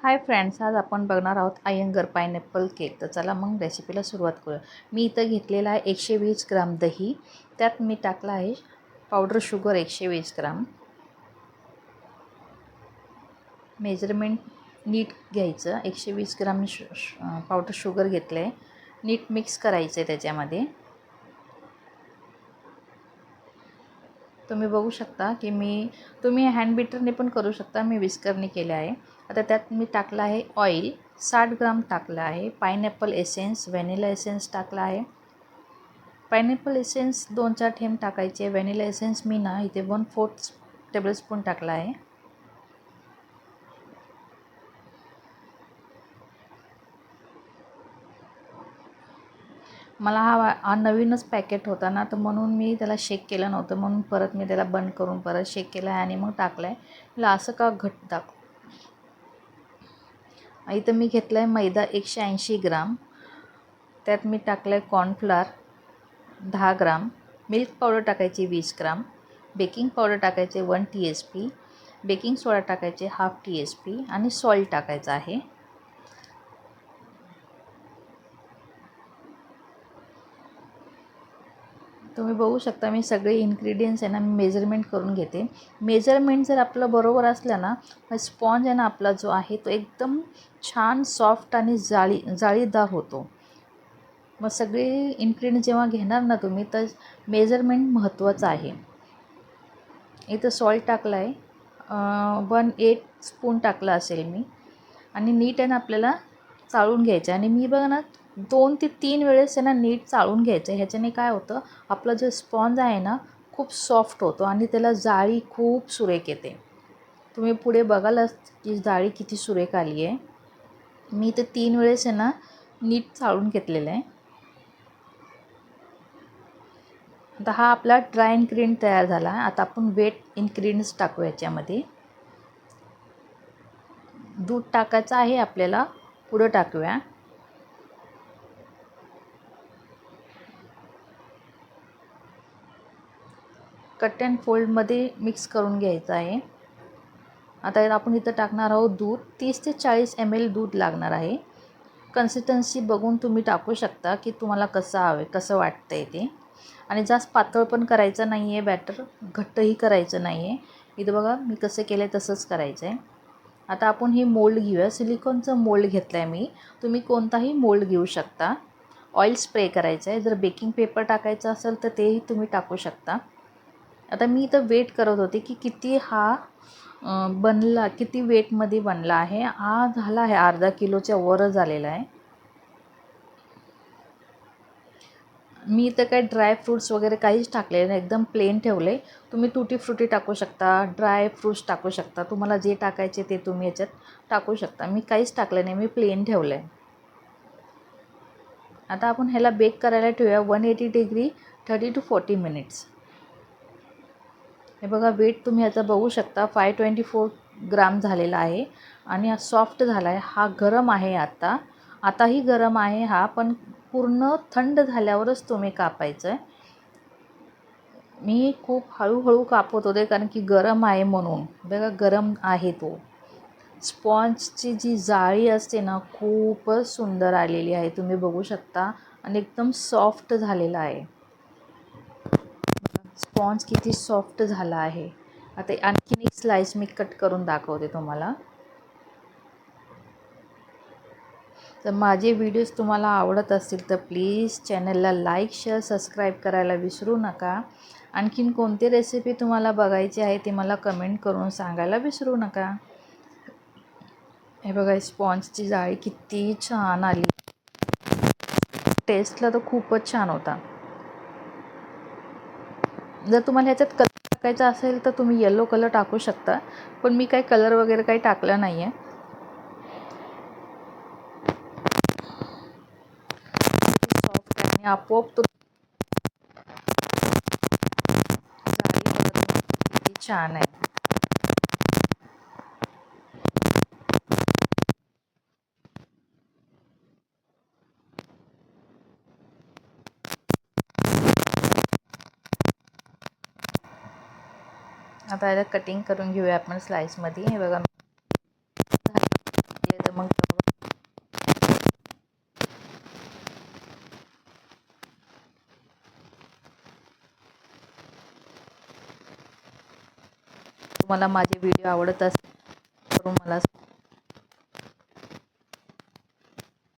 Hi friends, आज आपण बघणार आहोत अय्यंगार पायनॅपल केक. तर चला मग रेसिपीला सुरुवात करूया. मी इथं घेतलेला आहे 120 ग्राम दही. त्यात मी टाकला आहे पावडर शुगर 120 ग्राम. मेजरमेंट नीट घ्यायचं. 120 ग्राम पावडर शुगर घेतलं आहे. नीट मिक्स करायचं आहे त्याच्यामध्ये. तुम्ही बघू शकता की तुम्ही हँड बीटरने पण करू शकता. मी विस्करने केले आहे. आता त्यात मी टाकलं आहे ऑइल 60 ग्राम टाकलं आहे. पायनॅपल एसेन्स, व्हॅनिला एसेन्स टाकला आहे. पायनॅपल एसेन्स 2-4 थेंब टाकायचे. व्हॅनिला एसेन्स मी ना इथे 1/4 टेबलस्पून टाकला आहे. मला हा नवीनच पॅकेट होता ना, तर म्हणून मी त्याला शेक केलं नव्हतं. म्हणून परत मी त्याला बंद करून परत शेक केला आहे आणि मग टाकलं आहे. मला असं का घट्ट इथं मी घेतला आहे मैदा 180 ग्राम. त्यात मी टाकलं आहे कॉर्नफ्लॉर 10 ग्राम. मिल्क पावडर टाकायची 20 ग्राम. बेकिंग पावडर टाकायचे 1 TSP. बेकिंग सोडा टाकायचे 1/2 TSP आणि सॉल्ट टाकायचं आहे. तुम्ही बघू शकता मी सगळे इन्ग्रेडियंट्स आहे ना मेजरमेंट करून घेते. मेजरमेंट जर आपलं बरोबर असलं ना, स्पॉन्ज आहे ना आपला जो आहे तो एकदम छान सॉफ्ट आणि जाळीदार होतो. मग सगळे इन्ग्रेडियंट जेव्हा घेणार ना तुम्ही, तर मेजरमेंट महत्त्वाचं आहे. इथं सॉल्ट टाकलं आहे 1/8 स्पून टाकलं असेल मी. आणि नीट आहे ना आपल्याला चाळून घ्यायचं. आणि मी बघा ना 2 ते 3 वेळेस आहे ना नीट चाळून घ्यायचं. ह्याच्याने काय होतं, आपला जो स्पॉन्ज आहे ना खूप सॉफ्ट होतो आणि त्याला जाळी खूप सुरेख येते. तुम्ही पुढे बघालच की जाळी किती सुरेख आली आहे. मी ते 3 वेळेस आहे ना नीट चाळून घेतलेलं आहे. आता हा आपला ड्राय इन्ग्रेडियंट तयार झाला. आता आपण वेट इन्ग्रेडियंट्स टाकू याच्यामध्ये. दूध टाकायचं आहे आपल्याला, पुढं टाकूया. कट अँड फोल्डमध्ये मिक्स करून घ्यायचं आहे. आता आपण इथं टाकणार आहोत दूध. 30 ते 40 ml दूध लागणार आहे. कन्सिस्टन्सी बघून तुम्ही टाकू शकता की तुम्हाला कसं हवं आहे, कसं वाटतं आहे ते. आणि जास्त पातळ पण करायचं नाही आहे बॅटर, घट्टही करायचं नाही आहे. इथं बघा मी कसं केलं आहे तसंच करायचं आहे. आता आपण ही मोल्ड घेऊया. सिलिकॉनचं मोल्ड घेतलं आहे मी. तुम्ही कोणताही मोल्ड घेऊ शकता. ऑइल स्प्रे करायचं आहे. जर बेकिंग पेपर टाकायचं असेल तर तेही तुम्ही टाकू शकता. आता मी इथं वेट करत होते की किती हा बनला, किती वेटमध्ये बनला आहे. हा झाला आहे अर्धा किलोच्या वर झालेला आहे. मी इथं काही ड्राय फ्रूट्स वगैरे काहीच टाकलेलं नाही, एकदम प्लेन ठेवले. तुम्ही टुटी फ्रुटी टाकू शकता, ड्राय फ्रूट्स टाकू शकता. तुम्हाला जे टाकायचे ते तुम्ही याच्यात टाकू शकता. मी काहीच टाकलं नाही, मी प्लेन ठेवलं आहे. आता आपण ह्याला बेक करायला ठेवूया 180 डिग्री 30 to 40 मिनिट्स. हे बघा वेट तुम्ही याचा बघू शकता 524 ग्राम झालेला आहे आणि हा सॉफ्ट झाला आहे. हा गरम आहे आताही गरम आहे हा, पण पूर्ण थंड झाल्यावरच तुम्ही कापायचं आहे. मी खूप हळूहळू कापत होते कारण की गरम आहे म्हणून. बघा गरम आहे तो. स्पॉन्जची जी जाळी असते ना खूपच सुंदर आलेली आहे, तुम्ही बघू शकता. आणि एकदम सॉफ्ट झालेला आहे. स्पॉन्ज किती सॉफ्ट झाला आहे. आता आणखीन एक स्लाइस मी कट करून दाखवते तुम्हाला. तर माझे व्हिडिओज तुम्हाला आवडत असतील तर प्लीज चॅनलला लाईक, शेअर, सबस्क्राईब करायला विसरू नका. आणखीन कोणती रेसिपी तुम्हाला बघायची आहे ते मला कमेंट करून सांगायला विसरू नका. हे बघा स्पॉन्जची जाळी किती छान आली. टेस्टला तर खूपच छान होता. जर तुम्हाला ह्याच्यात कलर टाकायचा असेल तर तुम्ही येलो कलर टाकू शकता, पण मी काही कलर वगैरे काही टाकलं नाही आहे. सॉफ्ट आणि आपोआप तो किती छान आहे. आता याला कटिंग करून घेऊया आपण स्लाइसमध्ये. हे बघा मग तुम्हाला माझे व्हिडिओ आवडत असेल तर मला